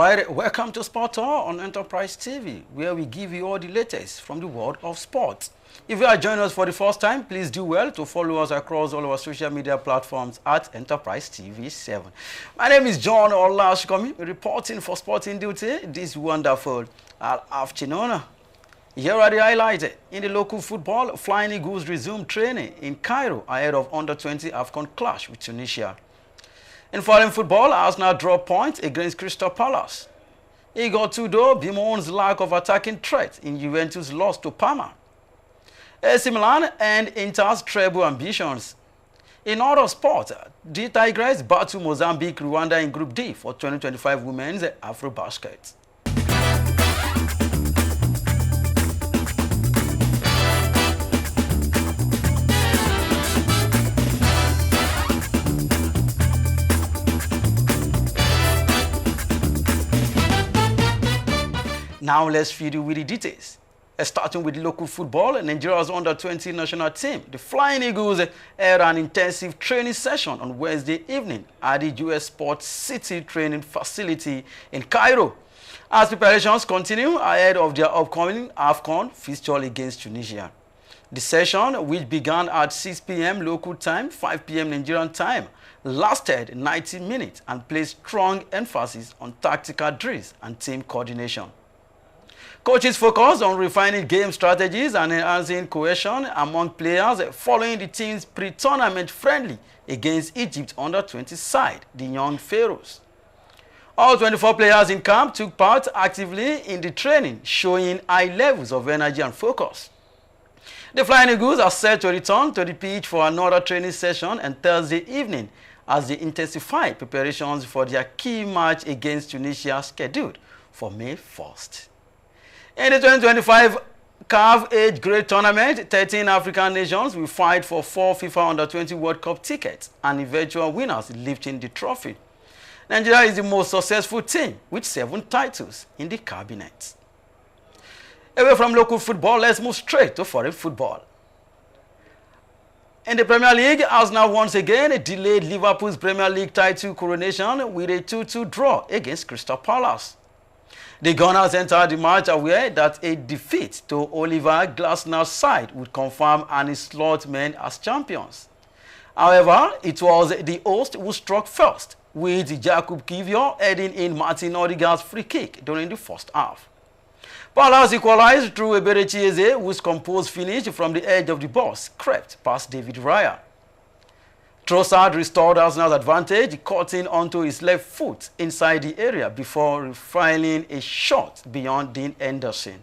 Alright, welcome to Sport Tour on Enterprise TV, where we give you all the latest from the world of sports. If you are joining us for the first time, please do well to follow us across all our social media platforms at Enterprise TV 7. My name is John Olashkomi, reporting for Sporting Duty this wonderful afternoon. Here are the highlights. In the local football, Flying Eagles resumed training in Cairo ahead of Under-20 AFCON clash with Tunisia. In foreign football, Arsenal dropped points against Crystal Palace. Igor Tudor bemoans lack of attacking threat in Juventus' loss to Parma. AC Milan and Inter's treble ambitions. In other sports, the Tigers battle Mozambique, Rwanda in Group D for 2025 Women's Afrobasket. Now let's feed you with the details. Starting with local football, Nigeria's under-20 national team, the Flying Eagles, held an intensive training session on Wednesday evening at the US Sports City training facility in Cairo, as preparations continue ahead of their upcoming AFCON fixture against Tunisia. The session, which began at 6 p.m. local time, 5 p.m. Nigerian time, lasted 90 minutes and placed strong emphasis on tactical drills and team coordination. Coaches focus on refining game strategies and enhancing cohesion among players following the team's pre-tournament friendly against Egypt under-20 side, the Young Pharaohs. All 24 players in camp took part actively in the training, showing high levels of energy and focus. The Flying Eagles are set to return to the pitch for another training session on Thursday evening as they intensify preparations for their key match against Tunisia scheduled for May 1st. In the 2025 CAF Age Grade Tournament, 13 African nations will fight for 4 FIFA Under-20 World Cup tickets and eventual winners lifting the trophy. Nigeria is the most successful team with 7 titles in the cabinet. Away from local football, let's move straight to foreign football. In the Premier League, Arsenal once again delayed Liverpool's Premier League title coronation with a 2-2 draw against Crystal Palace. The Gunners entered the match aware that a defeat to Oliver Glasner's side would confirm Arne Slot's men as champions. However, it was the host who struck first, with Jakub Kivior heading in Martin Odegaard's free kick during the first half. Palace equalized through Eberechi Eze, whose composed finish from the edge of the box crept past David Raya. Trossard restored Arsenal's advantage, cutting onto his left foot inside the area before refiling a shot beyond Dean Henderson.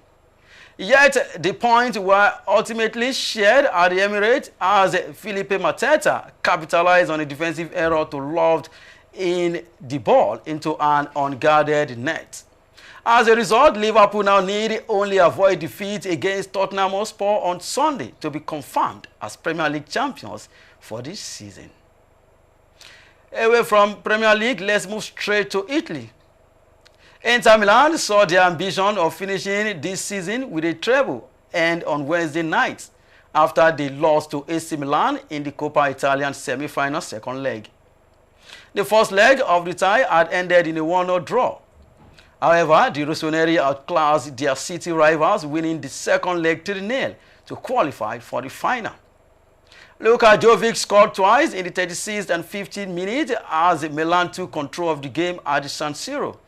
Yet, the points were ultimately shared at the Emirates as Felipe Mateta capitalized on a defensive error to loft in the ball into an unguarded net. As a result, Liverpool now need only avoid defeat against Tottenham Hotspur on Sunday to be confirmed as Premier League champions for this season. Away from Premier League, let's move straight to Italy. Inter Milan saw their ambition of finishing this season with a treble end on Wednesday night after they lost to AC Milan in the Coppa Italian semi-final second leg. The first leg of the tie had ended in a 1-0 draw. However, the Rossoneri outclassed their city rivals, winning the second leg 3-0 to qualify for the final. Luka Jovic scored twice in the 36th and 15th minute as Milan took control of the game at the San Siro.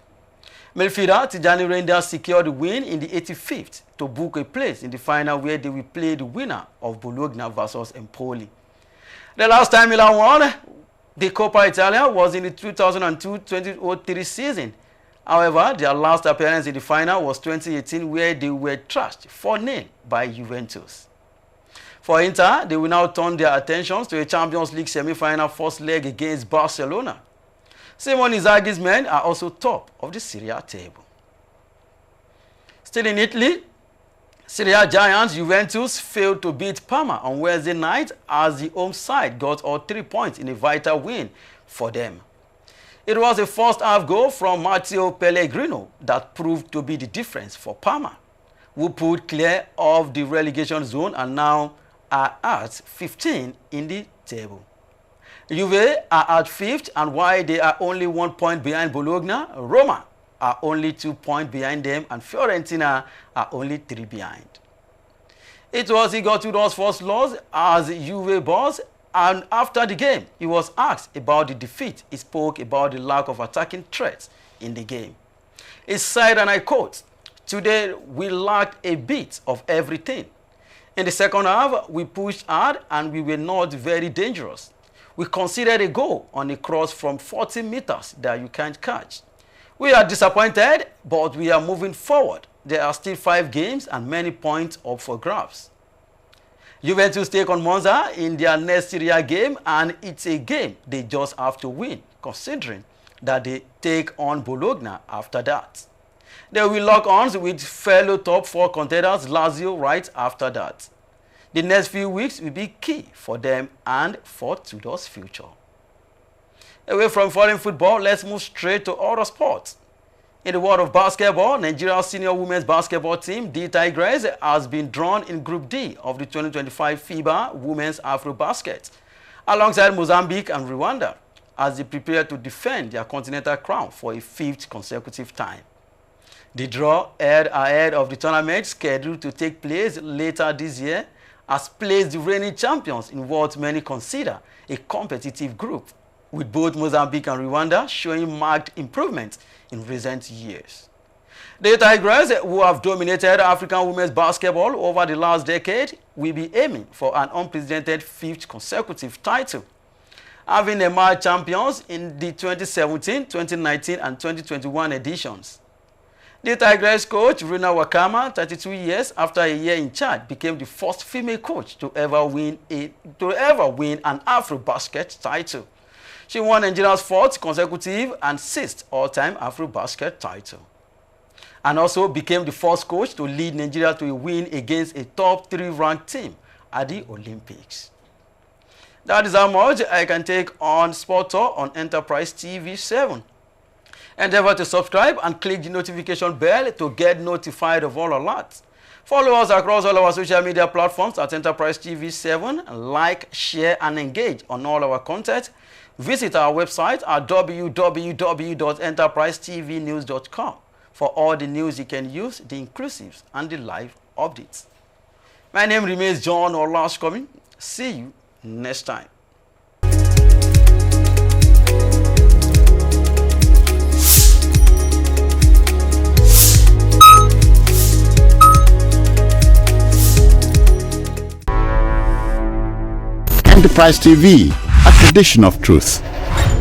Midfielder Tijani Reinders secured the win in the 85th to book a place in the final where they will play the winner of Bologna vs Empoli. The last time Milan won the Coppa Italia was in the 2002-2003 season. However, their last appearance in the final was 2018, where they were thrashed 4-0 by Juventus. For Inter, they will now turn their attentions to a Champions League semi-final first leg against Barcelona. Simone Inzaghi's men are also top of the Serie A table. Still in Italy, Serie A giants Juventus failed to beat Parma on Wednesday night as the home side got all 3 points in a vital win for them. It was a first-half goal from Matteo Pellegrino that proved to be the difference for Parma, who pulled clear of the relegation zone and now are at 15 in the table. Juve are at 5th, and while they are only 1 point behind Bologna, Roma are only 2 points behind them and Fiorentina are only 3 behind. It was Igor Tudor's first loss as Juve boss, and after the game, he was asked about the defeat. He spoke about the lack of attacking threats in the game. He said, and I quote, "Today we lacked a bit of everything. In the second half, we pushed hard and we were not very dangerous. We conceded a goal on a cross from 40 meters that you can't catch. We are disappointed, but we are moving forward. There are still 5 games and many points up for grabs." Juventus take on Monza in their next Serie A game, and it's a game they just have to win, considering that they take on Bologna after that. They will lock arms with fellow top 4 contenders Lazio right after that. The next few weeks will be key for them and for Tudor's future. Away from foreign football, let's move straight to other sports. In the world of basketball, Nigeria's senior women's basketball team, the Tigers, has been drawn in Group D of the 2025 FIBA Women's Afro-Basket, alongside Mozambique and Rwanda, as they prepare to defend their continental crown for a 5th consecutive time. The draw, held ahead of the tournament scheduled to take place later this year, has placed the reigning champions in what many consider a competitive group, with both Mozambique and Rwanda showing marked improvement in recent years. The Tigers, who have dominated African women's basketball over the last decade, will be aiming for an unprecedented 5th consecutive title, having emerged champions in the 2017, 2019, and 2021 editions. The Tigers coach, Rina Wakama, 32 years after a year in charge, became the first female coach to ever win an Afro-Basket title. She won Nigeria's 4th consecutive and 6th all-time Afro-Basket title, and also became the first coach to lead Nigeria to a win against a top 3 ranked team at the Olympics. That is how much I can take on Sport Talk on Enterprise TV 7. Endeavor to subscribe and click the notification bell to get notified of all alerts. Follow us across all our social media platforms at Enterprise TV 7. Like, share, and engage on all our content. Visit our website at www.enterprisetvnews.com for all the news you can use, the inclusives, and the live updates. My name remains John Olashkomi. See you next time. Enterprise TV, a tradition of truth.